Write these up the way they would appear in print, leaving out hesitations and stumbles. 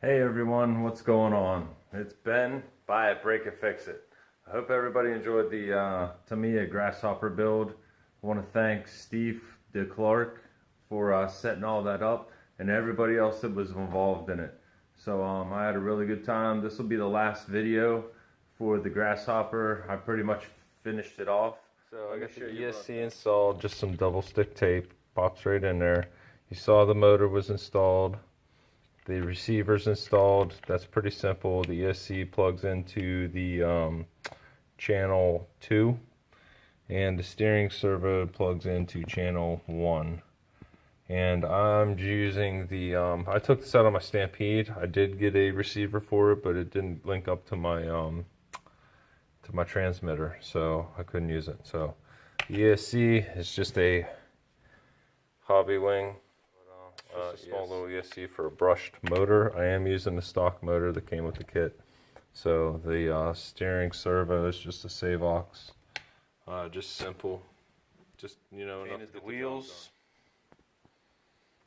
Hey everyone, what's going on? It's Ben, Buy It, Break It, Fix It. I hope everybody enjoyed the Tamiya Grasshopper build. I want to thank Steve DeClark for setting all that up and everybody else that was involved in it. So I had a really good time. This will be the last video for the Grasshopper. I pretty much finished it off. So I got the ESC installed, just some double stick tape, pops right in there. You saw the motor was installed. The receiver's installed. That's pretty simple. The ESC plugs into the channel 2, and the steering servo plugs into channel 1. And I'm using the I took this out on my Stampede. I did get a receiver for it, but it didn't link up to my transmitter, so I couldn't use it. So the ESC is just a hobby wing. A small little ESC for a brushed motor. I am using the stock motor that came with the kit. So the steering servo is just a Savox. Just simple. Just, you know, painted the wheels.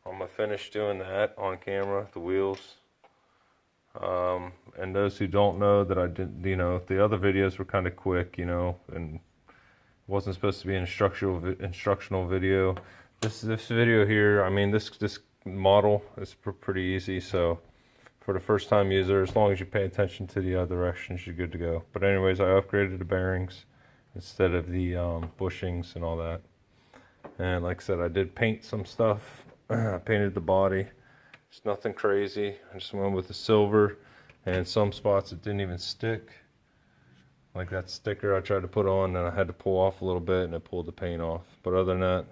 I'm gonna finish doing that on camera, the wheels. And those who don't know that I did, you know, the other videos were kind of quick, you know, and it wasn't supposed to be an instructional video. This video here, I mean, this model is pretty easy, so for the first time user, as long as you pay attention to the other directions, you're good to go. But anyways, I upgraded the bearings instead of the bushings and all that. And like I said, I did paint some stuff. I painted the body. It's nothing crazy. I just went with the silver, and some spots it didn't even stick. Like that sticker I tried to put on, and I had to pull off a little bit, and it pulled the paint off. But other than that,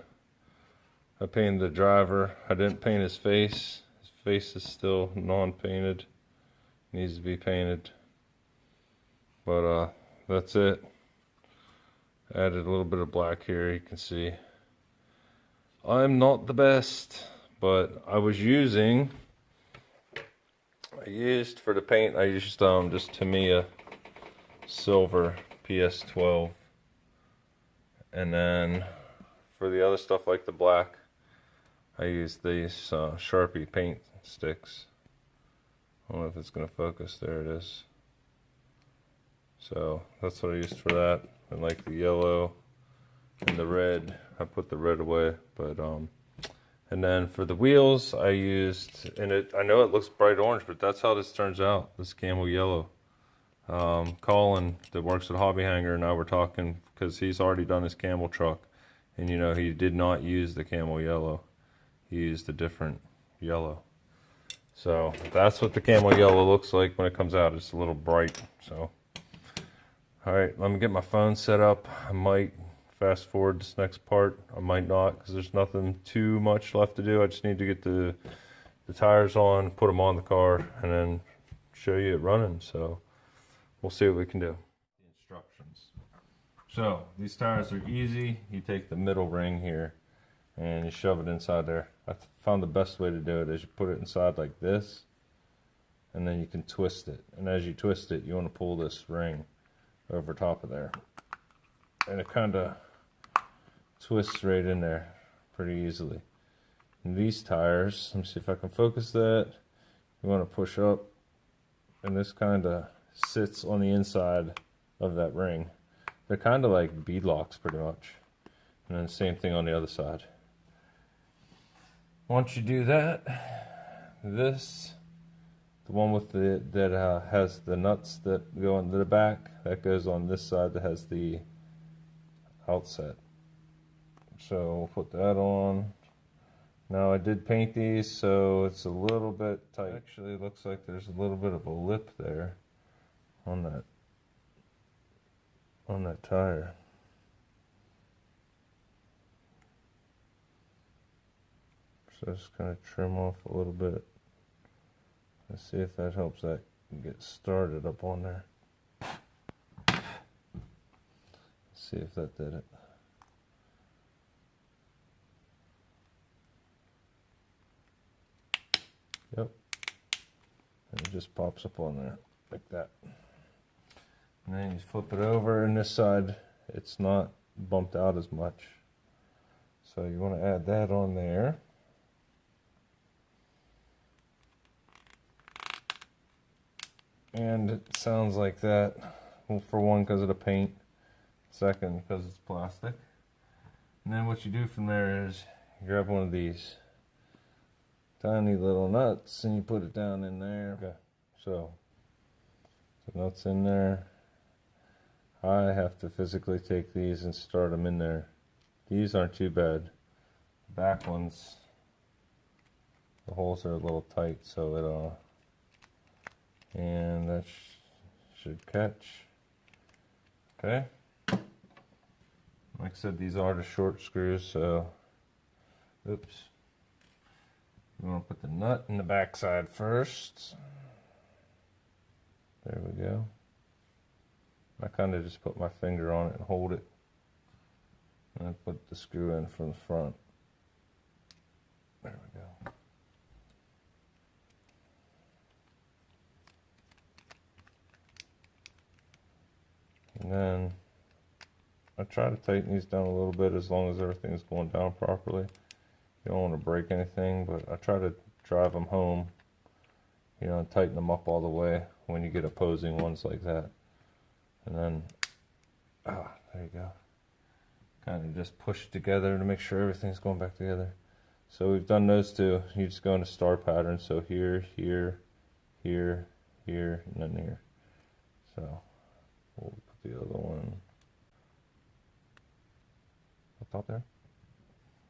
I painted the driver. I didn't paint his face. His face is still non-painted. Needs to be painted. But that's it. Added a little bit of black here, you can see. I'm not the best, but I used for the paint, I used just Tamiya silver PS12. And then for the other stuff like the black, I use these Sharpie paint sticks. I don't know if it's going to focus. There it is. So that's what I used for that. And like the yellow and the red, I put the red away. But and then for the wheels, I used, and I know it looks bright orange, but that's how this turns out. This camel yellow. Colin that works at Hobby Hanger and I were talking because he's already done his camel truck, and you know he did not use the camel yellow. He used a different yellow. So that's what the camel yellow looks like when it comes out. It's a little bright. So alright, let me get my phone set up. I might fast forward this next part. I might not, because there's nothing too much left to do. I just need to get the tires on, put them on the car, and then show you it running. So we'll see what we can do. The instructions. So these tires are easy. You take the middle ring here and you shove it inside there. I found the best way to do it is you put it inside like this, and then you can twist it. And as you twist it, you want to pull this ring over top of there. And it kind of twists right in there pretty easily. And these tires, let me see if I can focus that. You want to push up, and this kind of sits on the inside of that ring. They're kind of like bead locks pretty much. And then same thing on the other side. Once you do that, this, the one with that has the nuts that go into the back, that goes on this side that has the outset. So we'll put that on. Now I did paint these, so it's a little bit tight. Actually, it looks like there's a little bit of a lip there on that tire. So just kind of trim off a little bit. Let's see if that helps that get started up on there. Let's see if that did it. Yep. And it just pops up on there like that. And then you flip it over, and this side it's not bumped out as much. So you want to add that on there. And it sounds like that, well, for one, because of the paint, second, because it's plastic. And then what you do from there is you grab one of these tiny little nuts and you put it down in there. Okay, so the nuts in there. I have to physically take these and start them in there. These aren't too bad. The back ones, the holes are a little tight, so it'll, and that should catch. Okay. Like I said, these are the short screws, so, oops. You want to put the nut in the back side first. There we go. I kind of just put my finger on it and hold it. And I put the screw in from the front. There we go. And then I try to tighten these down a little bit as long as everything's going down properly. You don't want to break anything, but I try to drive them home, you know, and tighten them up all the way when you get opposing ones like that. And then, there you go. Kind of just push it together to make sure everything's going back together. So we've done those two. You just go into star pattern. So here, here, here, here, and then here. So we'll put the other one up top there.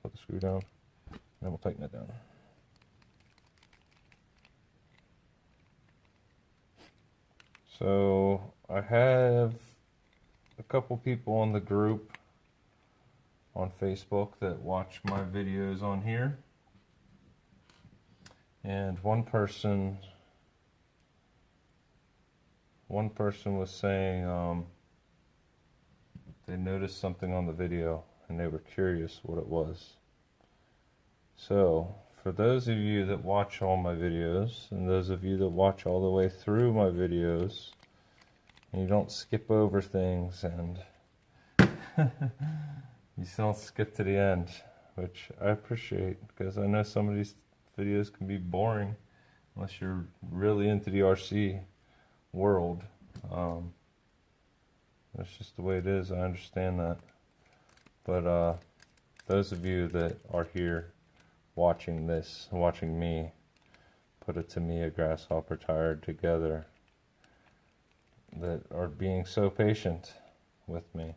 Put the screw down, and then we'll tighten it down. So I have a couple people on the group on Facebook that watch my videos on here, and one person was saying they noticed something on the video and they were curious what it was. So for those of you that watch all my videos, and those of you that watch all the way through my videos, and you don't skip over things, and you don't skip to the end, which I appreciate, because I know some of these videos can be boring unless you're really into the RC world. That's just the way it is. I understand that. But those of you that are here watching this, watching me put a Tamiya Grasshopper tire together, that are being so patient with me,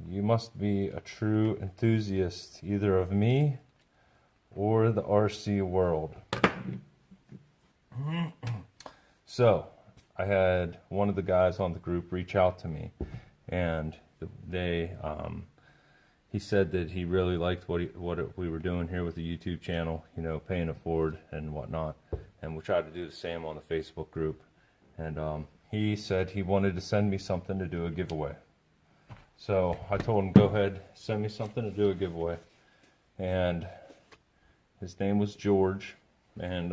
you must be a true enthusiast either of me or the RC world. So I had one of the guys on the group reach out to me, and he said that he really liked what we were doing here with the YouTube channel, you know, paying it forward and whatnot, and we tried to do the same on the Facebook group. And he said he wanted to send me something to do a giveaway. So I told him, go ahead, send me something to do a giveaway. And his name was George, and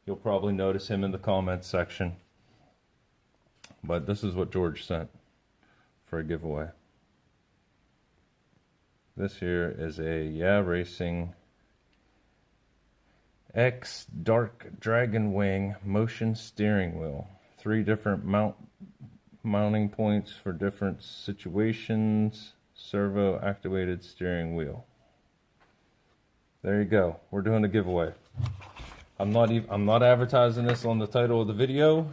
you'll probably notice him in the comments section. But this is what George sent for a giveaway. This here is a Yeah Racing X Dark Dragon Wing motion steering wheel. 3 different mounting points for different situations. Servo activated steering wheel. There you go. We're doing a giveaway. I'm not advertising this on the title of the video.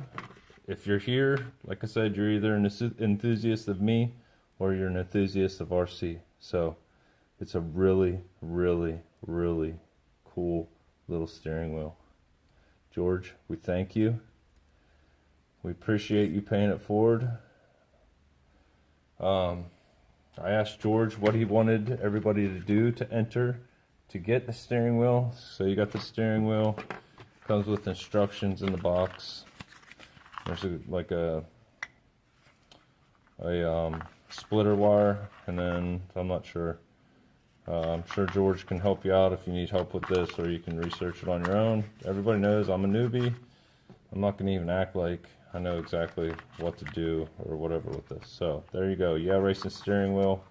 If you're here, like I said, you're either an enthusiast of me or you're an enthusiast of RC. So it's a really, really, really cool little steering wheel. George, we thank you. We appreciate you paying it forward. I asked George what he wanted everybody to do to enter to get the steering wheel. So you got the steering wheel. Comes with instructions in the box. There's like a splitter wire, and then I'm not sure. I'm sure George can help you out if you need help with this, or you can research it on your own. Everybody knows I'm a newbie. I'm not going to even act like I know exactly what to do or whatever with this. So there you go. Yeah Racing steering wheel.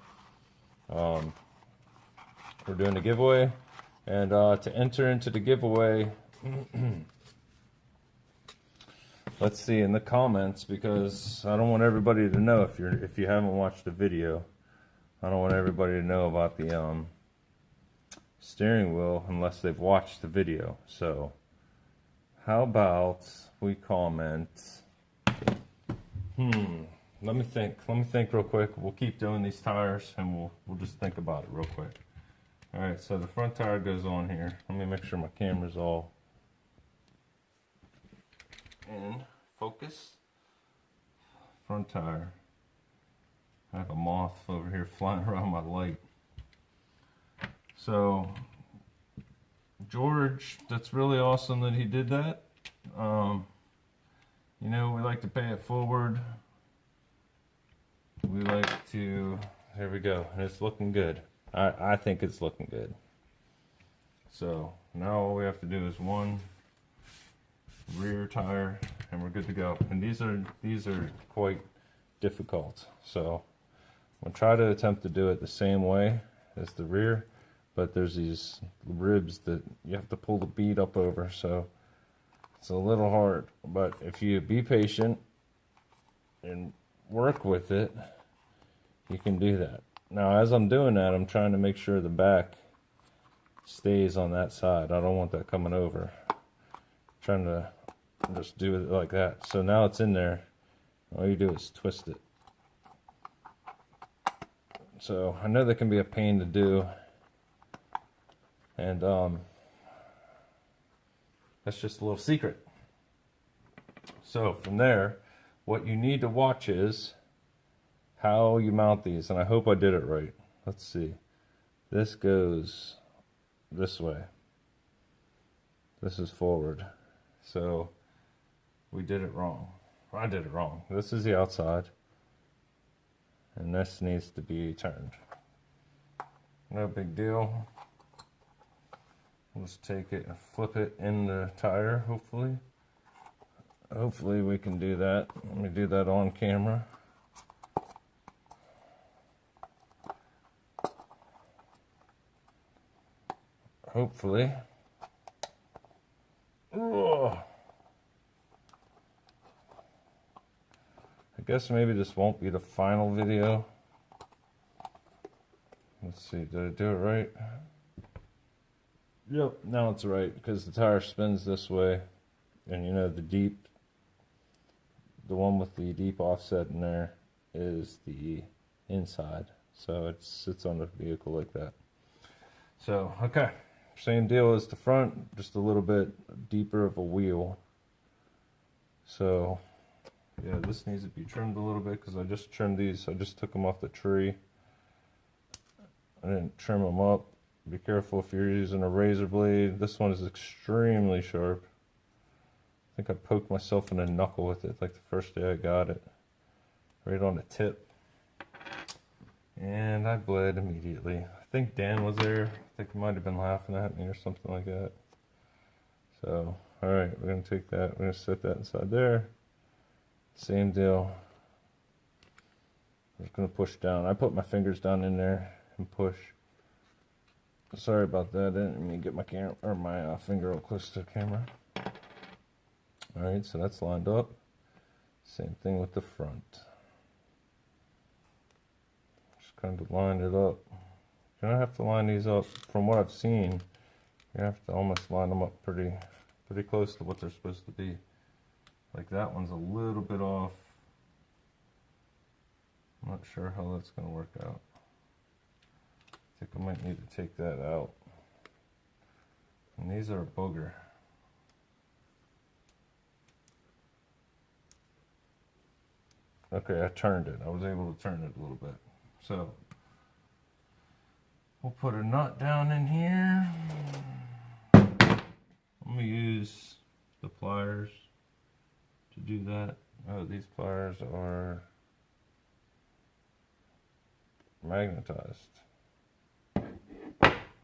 We're doing a giveaway, and to enter into the giveaway, let's see in the comments, because I don't want everybody to know if you haven't watched the video. I don't want everybody to know about the steering wheel unless they've watched the video. So how about we comment? Let me think real quick. We'll keep doing these tires and we'll just think about it real quick. All right, so the front tire goes on here. Let me make sure my camera's all in focus. Front tire. I have a moth over here flying around my light. So George, that's really awesome that he did that. You know, we like to pay it forward. We like to, here we go, and it's looking good. I think it's looking good. So now all we have to do is one rear tire and we're good to go. And these are quite difficult. So I'm gonna try to attempt to do it the same way as the rear, but there's these ribs that you have to pull the bead up over, so it's a little hard. But if you be patient and work with it, you can do that. Now as I'm doing that, I'm trying to make sure the back stays on that side. I don't want that coming over. I'm trying to just do it like that. So now it's in there. All you do is twist it. So I know that can be a pain to do, and that's just a little secret. So from there, what you need to watch is how you mount these, and I hope I did it right. Let's see. This goes this way. This is forward. So we did it wrong. I did it wrong. This is the outside, and this needs to be turned. No big deal. We'll just take it and flip it in the tire, hopefully. Hopefully we can do that. Let me do that on camera. Hopefully. Ugh. I guess maybe this won't be the final video. Let's see, did I do it right? Yep, now it's right, because the tire spins this way, and you know the one with the deep offset in there is the inside, so it sits on the vehicle like that. So, okay, same deal as the front, just a little bit deeper of a wheel. So, yeah, this needs to be trimmed a little bit, because I just trimmed these, I just took them off the tree. I didn't trim them up. Be careful if you're using a razor blade. This one is extremely sharp. I think I poked myself in the knuckle with it like the first day I got it. Right on the tip. And I bled immediately. I think Dan was there. I think he might have been laughing at me or something like that. So, alright, we're going to take that. We're going to set that inside there. Same deal. I'm just going to push down. I put my fingers down in there and push. Sorry about that. I didn't mean to get my camera or my finger real close to the camera. All right, so that's lined up. Same thing with the front. Just kind of line it up. You're gonna have to line these up. From what I've seen, you have to almost line them up pretty close to what they're supposed to be. Like that one's a little bit off. I'm not sure how that's gonna work out. I think I might need to take that out. And these are a booger. Okay, I turned it. I was able to turn it a little bit. So, we'll put a nut down in here. I'm going to use the pliers to do that. Oh, these pliers are magnetized.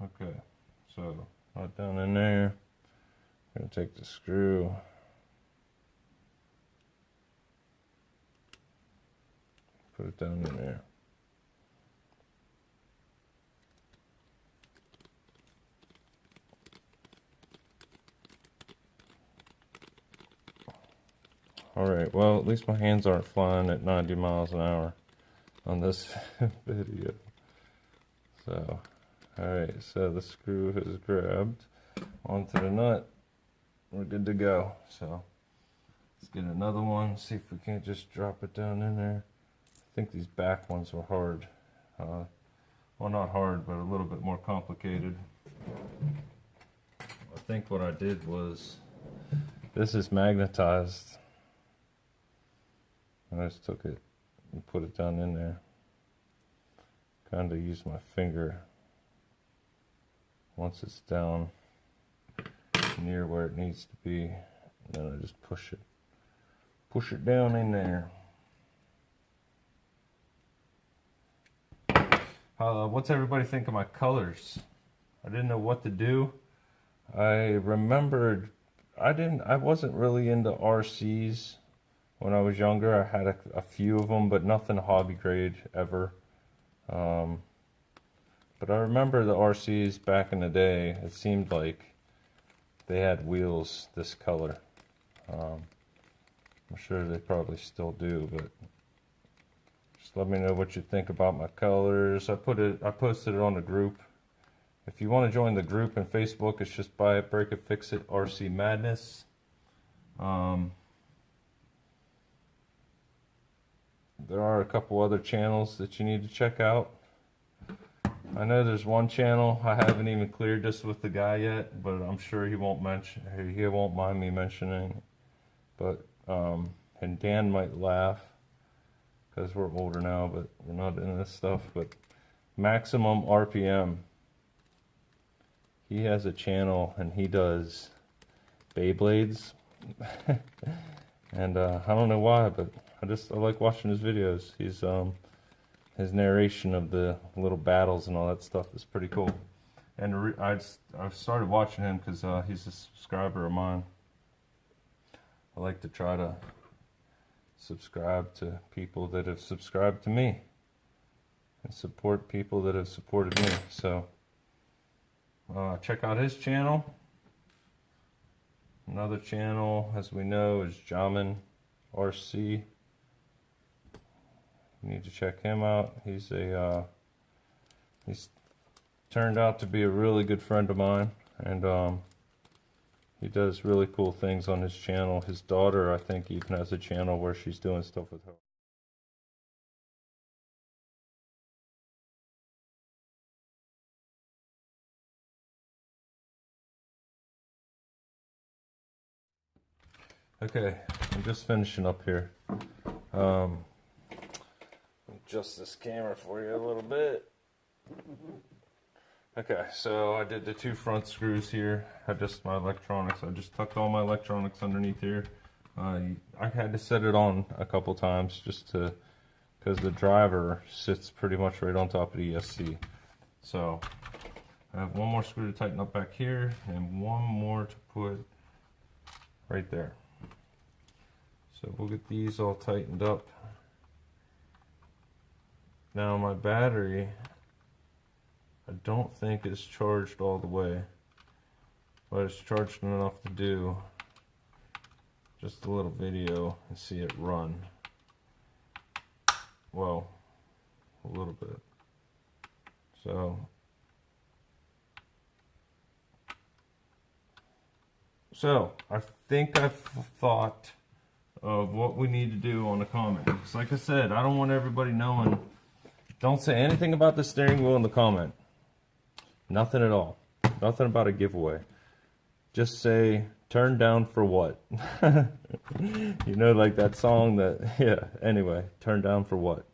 Okay, so nut down in there. I'm going to take the screw. Put it down in there. Alright, well, at least my hands aren't flying at 90 miles an hour on this video. So, alright, so the screw is grabbed onto the nut. We're good to go. So, let's get another one, see if we can't just drop it down in there. I think these back ones were hard. Well, not hard, but a little bit more complicated. I think what I did was, this is magnetized. I just took it and put it down in there. Kind of use my finger once it's down near where it needs to be, and then I just push it down in there. What's everybody think of my colors? I didn't know what to do. I remembered I wasn't really into RCs when I was younger. I had a few of them, but nothing hobby grade ever. But I remember the RCs back in the day. It seemed like they had wheels this color. I'm sure they probably still do, but just let me know what you think about my colors. I posted it on the group. If you want to join the group in Facebook, it's just Buy It, Break It, Fix It, RC Madness. There are a couple other channels that you need to check out. I know there's one channel I haven't even cleared this with the guy yet, but I'm sure he won't mind me mentioning it. But and Dan might laugh because we're older now, but we're not into this stuff. But Maximum RPM, he has a channel and he does Beyblades. And I don't know why, but I like watching his videos. His narration of the little battles and all that stuff is pretty cool. And I've started watching him because he's a subscriber of mine. I like to try to subscribe to people that have subscribed to me and support people that have supported me. So check out his channel. Another channel, as we know, is Jamin RC. You need to check him out. He's turned out to be a really good friend of mine, and he does really cool things on his channel. His daughter, I think, even has a channel where she's doing stuff with her. Okay, I'm just finishing up here. Adjust this camera for you a little bit. Okay, so I did the two front screws here. I just my electronics. I just tucked all my electronics underneath here. I had to set it on a couple times just to, because the driver sits pretty much right on top of the ESC. So I have one more screw to tighten up back here and one more to put right there. So we'll get these all tightened up. Now my battery, I don't think is charged all the way, but it's charged enough to do just a little video and see it run. Well, a little bit. So I think I've thought of what we need to do on the comments. Like I said, I don't want everybody knowing. Don't say anything about the steering wheel in the comment. Nothing at all. Nothing about a giveaway. Just say, turn down for what? You know, like that song that, yeah, anyway, turn down for what?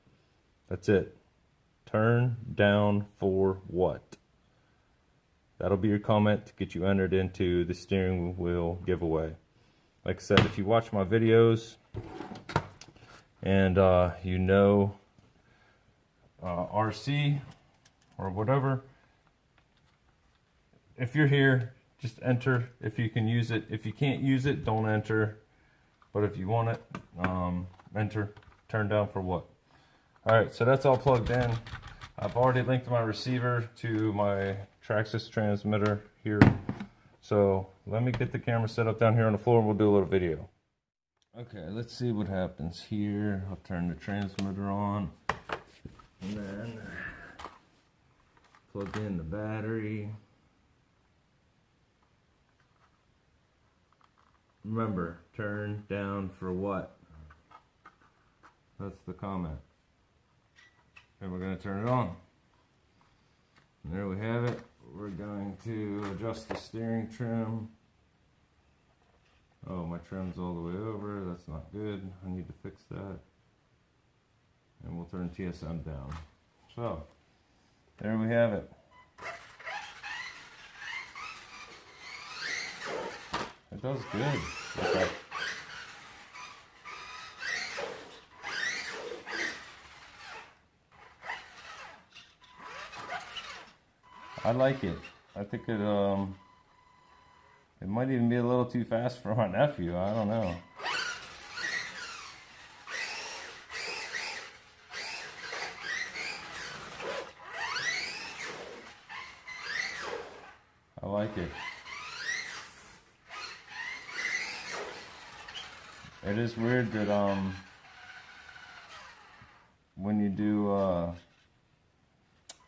That's it. Turn down for what? That'll be your comment to get you entered into the steering wheel giveaway. Like I said, if you watch my videos and you know RC or whatever, if you're here, just enter if you can use it. If you can't use it, don't enter. But if you want it, enter. Turn down for what? Alright, so that's all plugged in. I've already linked my receiver to my Traxxas transmitter here. So let me get the camera set up down here on the floor and we'll do a little video. Okay, let's see what happens here. I'll turn the transmitter on and then plug in the battery. Remember, turn down for what? That's the comment. And we're going to turn it on. And there we have it. We're going to adjust the steering trim. Oh, my trim's all the way over. That's not good. I need to fix that. And we'll turn TSM down. So, there we have it. It does good. Okay. I like it. I think it might even be a little too fast for my nephew. I don't know. I like it. It is weird that when you do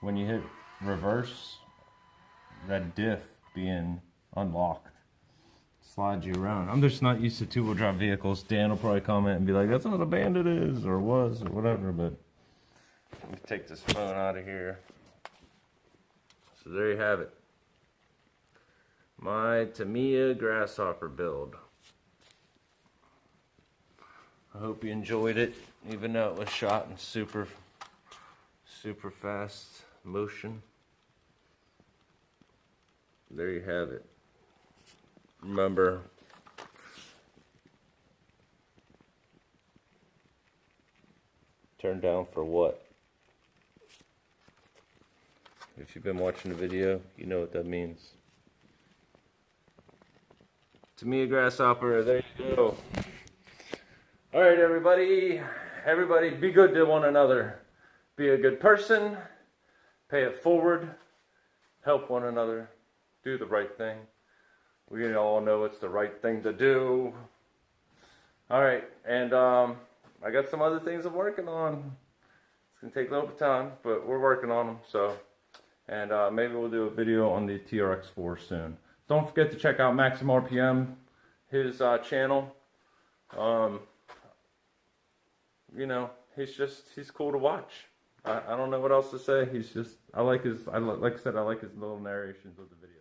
when you hit reverse, that diff being unlocked slides you around. I'm just not used to two-wheel drive vehicles. Dan will probably comment and be like, that's not a Bandit is or was or whatever, but let me take this phone out of here. So there you have it. My Tamiya Grasshopper build. I hope you enjoyed it, even though it was shot in super fast motion. There you have it. Remember, turn down for what? If you've been watching the video, you know what that means. Tamiya Grasshopper, there you go. Alright everybody, be good to one another. Be a good person, pay it forward, help one another, do the right thing. We all know it's the right thing to do. Alright, and I got some other things I'm working on. It's going to take a little bit of time, but we're working on them. So, and maybe we'll do a video on the TRX4 soon. Don't forget to check out Maximum RPM, his channel. You know, he's cool to watch. I don't know what else to say. He's just, like I said, I like his little narrations of the videos.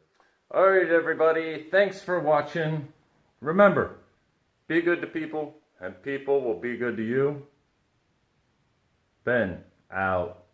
Alright everybody, thanks for watching. Remember, be good to people, and people will be good to you. Ben, out.